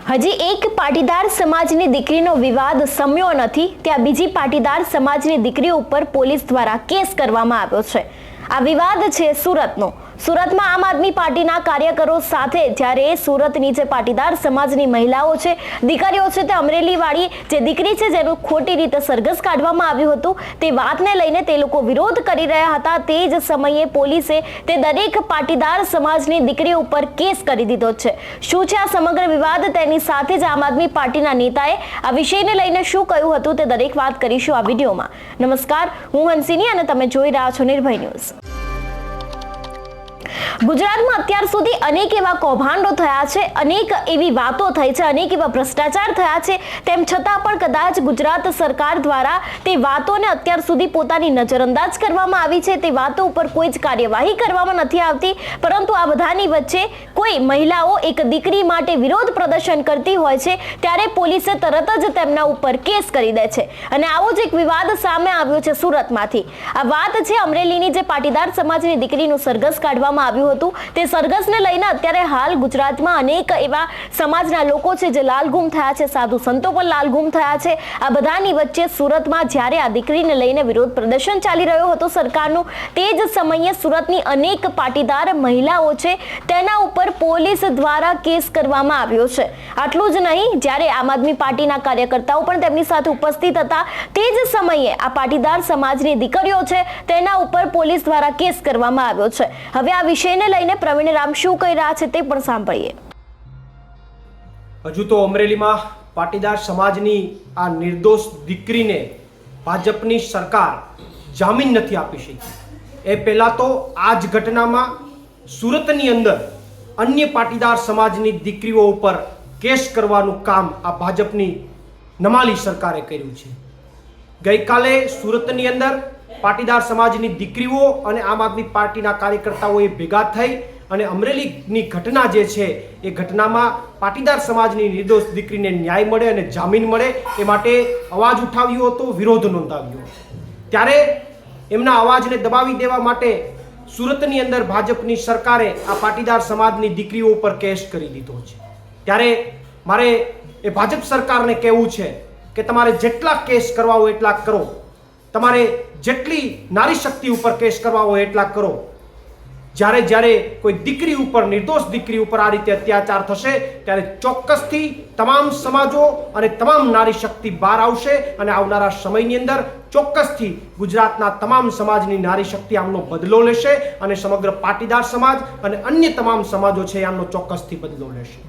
હજી એક પાટીદાર સમાજની દીકરીનો વિવાદ શમ્યો નથી ત્યાં બીજી પાટીદાર સમાજની દીકરી ઉપર પોલીસ દ્વારા કેસ કરવામાં આવ્યો છે। આ વિવાદ છે સુરતનો। સુરતમાં આમ આદમી પાર્ટીના કાર્યકરો સાથે જ્યારે સુરતની જે પાટીદાર સમાજની મહિલાઓ છે, દીકરીઓ છે, તે અમરેલીવાળી જે દીકરી છે જેનું ખોટી રીતે સરઘસ કાઢવામાં આવ્યું હતું તે વાતને લઈને તે લોકો વિરોધ કરી રહ્યા હતા। તે જ સમયે પોલીસે તે દરેક પાટીદાર સમાજની દીકરી ઉપર કેસ કરી દીધો છે। શું છે આ સમગ્ર વિવાદ, તેની સાથે જ આમ આદમી પાર્ટીના નેતાએ આ વિષયને લઈને શું કહ્યું હતું તે દરેક વાત કરીશું આ વિડીયોમાં। નમસ્કાર, હું હંસિની અને તમે જોઈ રહ્યા છો નિર્ભય ન્યૂઝ। ગુજરાતમાં અત્યાર સુધી અનેક એવા કૌભાંડો થયા છે, અનેક એવી વાતો થઈ છે, અનેક એવા ભ્રષ્ટાચાર થયા છે, તેમ છતાં પણ કદાચ ગુજરાત સરકાર દ્વારા તે વાતોને અત્યાર સુધી પોતાની નજરઅંદાજ કરવામાં આવી છે। તે વાતો ઉપર કોઈ જ કાર્યવાહી કરવામાં નથી આવતી, પરંતુ આ બધાની વચ્ચે કોઈ મહિલાઓ એક દીકરી માટે વિરોધ પ્રદર્શન કરતી હોય છે ત્યારે પોલીસે તરત જ તેમના ઉપર કેસ કરી દે છે અને આવો જ એક વિવાદ સામે આવ્યો છે સુરતમાંથી। આ વાત છે અમરેલીની જે પાટીદાર સમાજની દીકરીનું સરઘસ કાઢવામાં આવ્યું હતું તે સરઘસને લઈને અત્યારે હાલ ગુજરાતમાં અનેક એવા સમાજના લોકો છે જે લાલઘુમ થયા છે, સાધુ સંતો પણ લાલઘુમ થયા છે। આ બધાની વચ્ચે સુરતમાં જ્યારે આ દીકરીને લઈને વિરોધ પ્રદર્શન ચાલી રહ્યો હતો સરકારનું, તે જ સમયે સુરતની અનેક પાટીદાર મહિલાઓ છે તેના ઉપર પોલીસ દ્વારા કેસ કરવામાં આવ્યો છે। આટલું જ નહીં, જ્યારે આમ આદમી પાર્ટીના કાર્યકર્તાઓ પણ તેમની સાથે ઉપસ્થિત હતા તે જ સમયે આ પાટીદાર સમાજની દીકરીઓ છે તેના ઉપર પોલીસ દ્વારા કેસ કરવામાં આવ્યો છે। હવે આ વિષયને લઈને પ્રવીણ રામ શું કહી રહ્યા છે તે પણ સાંભળીએ। હજુ તો અમરેલીમાં પાટીદાર સમાજની આ નિર્દોષ દીકરીને ભાજપની સરકાર જામીન નથી આપી શકી। એ પહેલા તો આ જ ઘટનામાં સુરતની અંદર અન્ય પાટીદાર સમાજની દીકરીઓ ઉપર કેસ કરવાનું કામ આ ભાજપની નમાલી સરકારે કર્યું છે। ગઈકાલે સુરતની અંદર પાટીદાર સમાજની દીકરીઓ અને આમ આદમી પાર્ટીના કાર્યકર્તાઓએ ભેગા થઈ અને અમરેલીની ઘટના જે છે એ ઘટનામાં પાટીદાર સમાજની નિર્દોષ દીકરીને ન્યાય મળે અને જામીન મળે એ માટે અવાજ ઉઠાવ્યો હતો, વિરોધ નોંધાવ્યો। ત્યારે એમના અવાજને દબાવી દેવા માટે સુરતની અંદર ભાજપની સરકારે આ પાટીદાર સમાજની દીકરીઓ ઉપર કેસ કરી દીધો છે। ત્યારે મારે એ ભાજપ સરકારને કહેવું છે કે તમારે જેટલા કેસ કરવા હોય એટલા કરો, તમારે જેટલી નારી શક્તિ ઉપર કેસ કરવા હોય એટલા કરો। જ્યારે જ્યારે કોઈ દીકરી ઉપર, નિર્દોષ દીકરી ઉપર આ રીતે અત્યાચાર થશે ત્યારે ચોક્કસથી તમામ સમાજો અને તમામ નારી શક્તિ બહાર આવશે અને આવનારા સમયની અંદર ચોક્કસથી ગુજરાતના તમામ સમાજની નારી શક્તિ આમનો બદલો લેશે અને સમગ્ર પાટીદાર સમાજ અને અન્ય તમામ સમાજો છે આમનો ચોક્કસથી બદલો લેશે।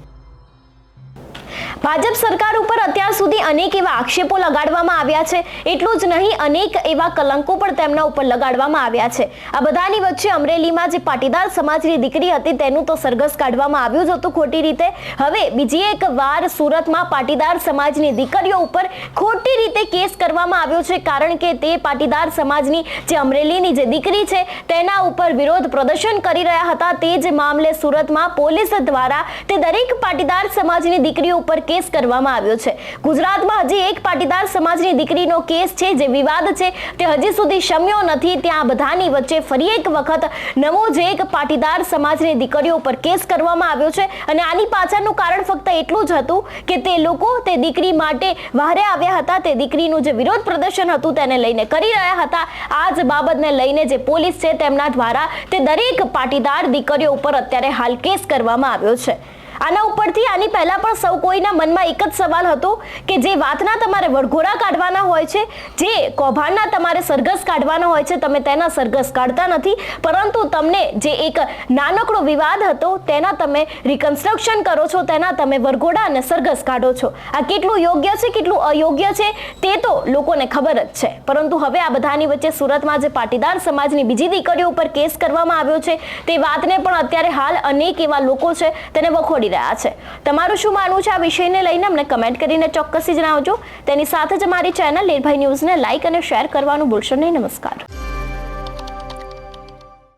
ભાજપ સરકાર ઉપર અત્યાર સુધી અનેક એવા આક્ષેપો લગાડવામાં આવ્યા છે, એટલું જ નહીં અનેક એવા કલંકો પણ તેમના ઉપર લગાડવામાં આવ્યા છે। આ બધાની વચ્ચે અમરેલીમાં જે પાટીદાર સમાજની દીકરી હતી તેનું તો સરઘસ કાઢવામાં આવ્યું જ હતું ખોટી રીતે। હવે બીજી એક વાર સુરતમાં પાટીદાર સમાજની દીકરીઓ ઉપર ખોટી રીતે કેસ કરવામાં આવ્યો છે, કારણ કે તે પાટીદાર સમાજની જે અમરેલીની જે દીકરી છે તેના ઉપર વિરોધ પ્રદર્શન કરી રહ્યા હતા। તે જ મામલે સુરતમાં પોલીસ દ્વારા તે દરેક પાટીદાર સમાજની દીકરીઓ ઉપર કેસ કરવામાં આવ્યો છે। ગુજરાતમાં હજી એક પાટીદાર સમાજની દીકરીનો કેસ છે જે વિવાદ છે તે હજી સુધી શમ્યો નથી। ત્યાં બધાની વચ્ચે ફરી એક વખત નવો જે એક પાટીદાર સમાજની દીકરીઓ ઉપર કેસ કરવામાં આવ્યો છે અને આની પાછળનું કારણ ફક્ત એટલું જ હતું કે તે લોકો તે દીકરી માટે વહારે આવ્યા હતા, તે દીકરીનું જે વિરોધ પ્રદર્શન હતું તેને લઈને કરી રહ્યા હતા। આ જ બાબતને લઈને જે પોલીસ છે તેમના દ્વારા તે દરેક પાટીદાર દીકરીઓ ઉપર અત્યારે હાલ કેસ કરવામાં આવ્યો છે। આના ઉપરથી આની પહેલા પણ સૌ કોઈના મનમાં એક જ સવાલ હતો કે જે વાતના તમારે વરઘોડા કાઢવાના હોય છે, જે કૌભાંડના તમારે સરઘસ કાઢવાના હોય છે, તમે તેના સરઘસ કાઢતા નથી, પરંતુ તમને જે એક નાનકડો વિવાદ હતો તેના તમે રિકન્સ્ટ્રક્શન કરો છો, તેના તમે વરઘોડા અને સરઘસ કાઢો છો। આ કેટલું યોગ્ય છે, કેટલું અયોગ્ય છે તે તો લોકોને ખબર જ છે, પરંતુ હવે આ બધાની વચ્ચે સુરતમાં જે પાટીદાર સમાજની બીજી દીકરીઓ ઉપર કેસ કરવામાં આવ્યો છે તે વાતને પણ અત્યારે હાલ અનેક એવા લોકો છે તેને વખોડી રહ્યા છે। તમારું શું માનવું છે આ વિષયને લઈને અમને કમેન્ટ કરીને ચોક્કસથી જણાવજો। તેની સાથે જ અમારી ચેનલ નિર્ભય ન્યૂઝને લાઇક અને શેર કરવાનું ભૂલશો નહીં। નમસ્કાર।